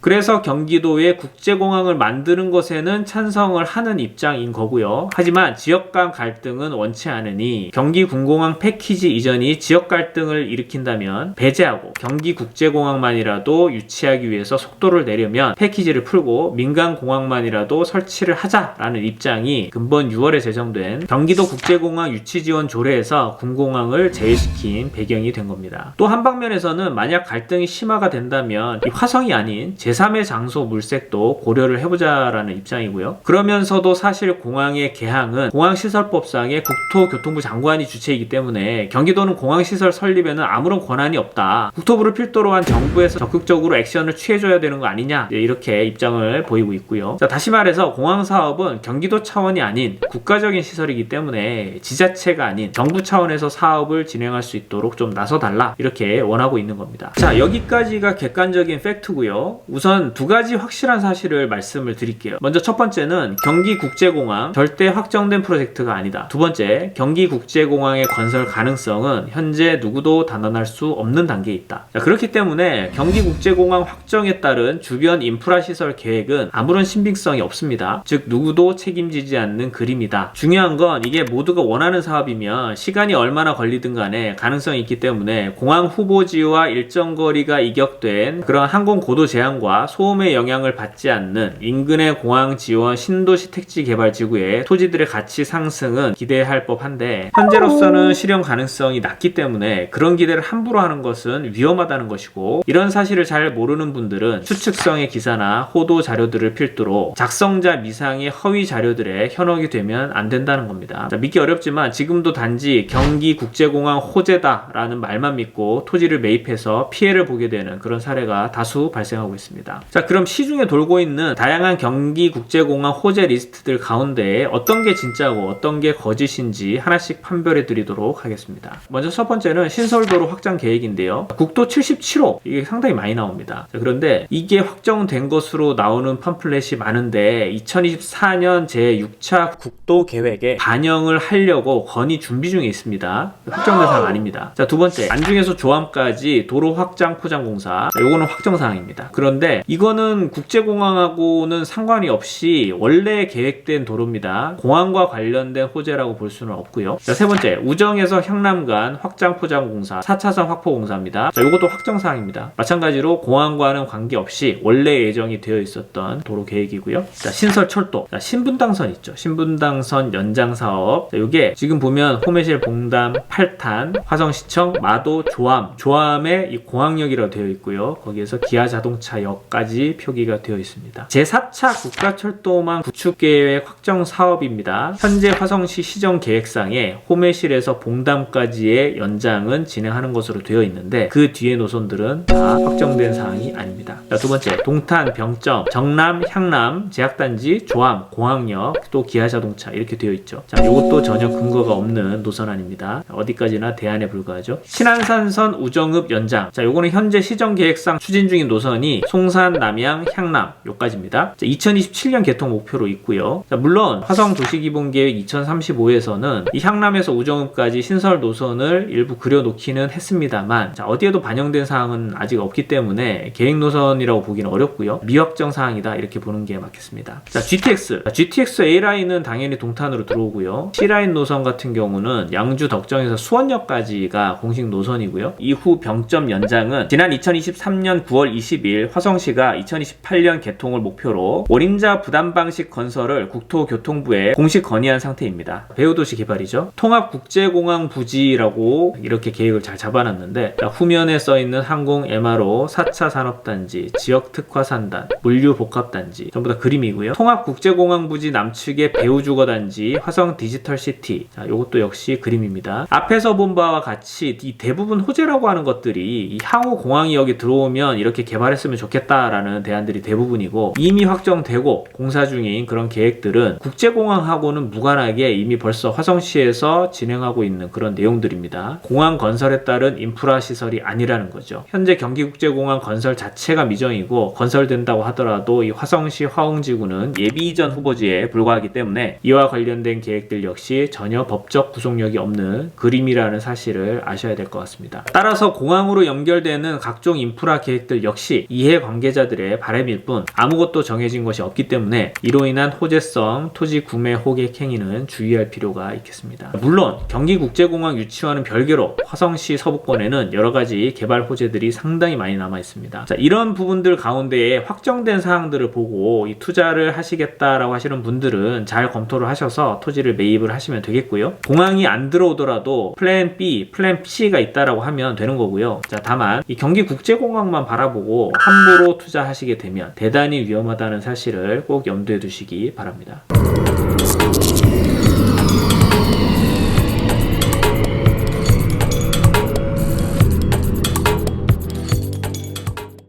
그래서 경기도에 국제공항을 만드는 것에는 찬성을 하는 입장인 거고요. 하지만 지역 간 갈등은 원치 않으니 경기군공항 패키지 이전이 지역 갈등을 일으킨다면 배제하고 경기국제공항만이라도 유치하기 위해서 속도를 내려면 패키지를 풀고 민간공항만이라도 설치를 하자라는 입장이 근본 6월에 제정된 경기도 국제공항 유치지원 조례에서 군공항을 제외시킨 배경이 된 겁니다. 또 한 방면에서는 만약 갈등이 심화가 된다면 이 화성이 아닌 제3의 장소 물색도 고려를 해보자라는 입장이고요. 그러면서도 사실 공항의 개항은 공항시설법상의 국토교통부 장관이 주체이기 때문에 경기도는 공항시설 설립에는 아무런 권한이 없다. 국토부를 필두로 한 정부에서 적극적으로 액션을 취해줘야 되는 거 아니냐, 이렇게 입장을 보이고 있고요. 자, 다시 말해서 공항사업은 경기도 차원이 아닌 국가적인 시설이기 때문에 지자체가 아닌 정부 차원에서 사업을 진행할 수 있도록 좀 나서달라, 이렇게 원하고 있는 겁니다. 자, 여기까지가 객관적인 팩트고요. 우선 두 가지 확실한 사실을 말씀을 드릴게요. 먼저 첫 번째는 경기국제공항 절대 확정된 프로젝트가 아니다. 두 번째, 경기국제공항의 건설 가능성은 현재 누구도 단언할 수 없는 단계에 있다. 자, 그렇기 때문에 경기국제공항 확정에 따른 주변 인프라 시설 계획은 아무런 신빙성이 없습니다. 즉 누구도 책임지지 않는 그림이다. 중요한 건 이게 모두가 원하는 사업이면 시간이 얼마나 걸리든 간에 가능성이 있기 때문에 공항 후보지와 일정 거리가 이격된 그런 항공 고도 제한과 소음의 영향을 받지 않는 인근의 공항 지원 신도시 택지 개발 지구의 토지들의 가치 상승은 기대할 법한데 현재로서는 실현 가능성이 낮기 때문에 그런 기대를 함부로 하는 것은 위험하다는 것이고, 이런 사실을 잘 모르는 분들은 추측성의 기사나 호도 자료들을 필두로 작성자 미상의 허위 자료들에 현혹이 되면 안 된다는 겁니다. 자, 믿기 어렵지만 지금도 단지 경기국제공항 호재다 라는 말만 믿고 토지를 매입해서 피해를 보게 되는 그런 사례가 다수 발생하고 있습니다. 자, 그럼 시중에 돌고 있는 다양한 경기국제공항 호재 리스트들 가운데 어떤 게 진짜고 어떤 게 거짓인지 하나씩 판별해 드리도록 하겠습니다. 먼저 첫 번째는 신설도로 확장 계획인데요. 국도 77호, 이게 상당히 많이 나옵니다. 자, 그런데 이게 확정된 것으로 나오는 팜플렛이 많은데 2024년 제6차 국도 계획에 반영을 하려고 건의 준비 중에 있습니다. 확정된 사항 아닙니다. 자, 두 번째, 안중에서 조암까지 도로 확장 포장 공사. 자, 요거는 확정 사항입니다. 그런데 이거는 국제공항하고는 상관이 없이 원래 계획된 도로입니다. 공항과 관련된 호재라고 볼 수는 없고요. 자, 세 번째, 우정에서 향남 간 확장 포장 공사 4차선 확포 공사입니다. 자, 이것도 확정 사항입니다. 마찬가지로 공항과는 관계없이 원래 예정이 되어 있었던 도로 계획이고요. 자, 신설철도. 자, 신분당선 있죠. 신분당선 연장 사업. 자, 이게 지금 보면 호매실, 봉담, 팔탄, 화성시청, 마도, 조암에 이 공항역이라고 되어 있고요. 거기에서 기아자동차역까지 표기가 되어 있습니다. 제4차 국가철도망 구축계획 확정 사업입니다. 현재 화성시 시정계획상에 호매실에서 봉담까지의 연장은 진행하는 것으로 되어 있는데 그 뒤에 노선들은 다 확정된 사항이 아닙니다. 자, 두 번째, 동탄, 병점, 정남, 향남, 제약단지, 조암, 공항역, 또 기아자동차 이렇게 되어 있죠. 자, 이것도 전혀 근거가 없는 노선안입니다. 어디까지나 대안에 불과하죠. 신안산선 우정읍 연장. 자, 요거는 현재 시정계획상 추진 중인 노선이 송산, 남양, 향남 요까지입니다. 자, 2027년 개통 목표로 있고요. 자, 물론 화성도시기본계획 2035에서는 이 향남에서 우정읍까지 신설 노선을 일부 그려놓기는 했습니다만, 자, 어디에도 반영된 사항은 아직 없기 때문에 계획 노선이라고 보기는 어렵고요. 미확정 사항이다, 이렇게 보는 게 맞겠습니다. 자, GTX A라인은 당연히 동탄으로 들어오고요. C라인 노선 같은 경우는 양주 덕정에서 수원역까지가 공식 노선이고요. 이후 병점 연장은 지난 2023년 9월 20일 화성시가 2028년 개통을 목표로 원임자 부담 방식 건설을 국토교통부에 공식 건의한 상태입니다. 배후도시 개발이죠. 통합국제공항 부지라고 이렇게 계획을 잘 잡아놨는데, 자, 후면에 써있는 항공 MRO 4차 산업단지, 지역특화산단, 물류복합단지 전부 다 그림이고요. 통합국제공항 부지 남측의 배후주거단지, 화성 디지털시티. 자, 요것도 역시 그림입니다. 앞에서 본 바와 같이 이 대부분 호재라고 하는 것들이 이 향후 공항이 여기 들어오면 이렇게 개발했으면 좋겠다라는 대안들이 대부분이고, 이미 확정되고 공사 중인 그런 계획들은 국제공항하고는 무관하게 이미 벌써 화성시에서 진행하고 있는 그런 내용들입니다. 공항 건설에 따른 인프라 시설이 아니라는 거죠. 현재 경기국제공항 건설 자체가 미정이고 건설된다고 하더라도 이 화성시 화웅지구는 예비 이전 후보지에 불과하기 때문에 이와 관련된 계획들 역시 전혀 법적 구속력이 없는 그림이라는 사실을 아셔야 될 것 같습니다. 따라서 공항으로 연결되는 각종 인프라 계획들 역시 이해 관계자들의 바람일 뿐 아무것도 정해진 것이 없기 때문에 이로 인한 호재성 토지 구매 호객 행위는 주의할 필요가 있겠습니다. 물론 경기국제공항 유치와는 별개로 화성시 서부권에는 여러가지 개발 호재들이 상당히 많이 남아 있습니다. 자, 이런 부분들 가운데에 확정된 사항들을 보고 이 투자를 하시겠다라고 하시는 분들은 잘 검토를 하셔서 토지를 매입을 하시면 되겠고요. 공항이 안 들어오더라도 플랜 B, 플랜 C가 있다라고 하면 되는 거고요. 자, 다만 이 경기국제공항만 바라보고 함부로 투자하시게 되면 대단히 위험하다는 사실을 꼭 염두에 두시기 바랍니다.